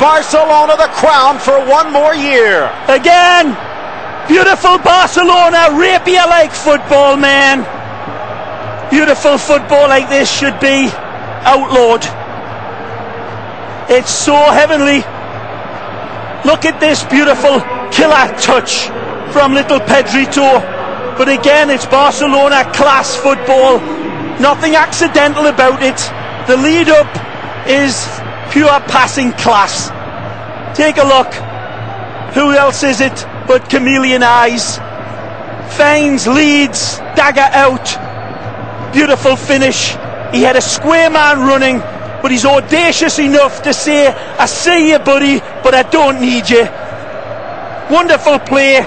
Barcelona the crown for one more year. Again, beautiful Barcelona, rapier-like football, man. Beautiful football like this should be outlawed. It's so heavenly. Look at this beautiful killer touch from little Pedrito. But again, it's Barcelona class football. Nothing accidental about it. The lead up is pure passing class. Take a look. Who else is it but Chameleon Eyes? Finds, leads, dagger out. Beautiful finish. He had a square man running, but he's audacious enough to say, I see you, buddy, but I don't need you. Wonderful play.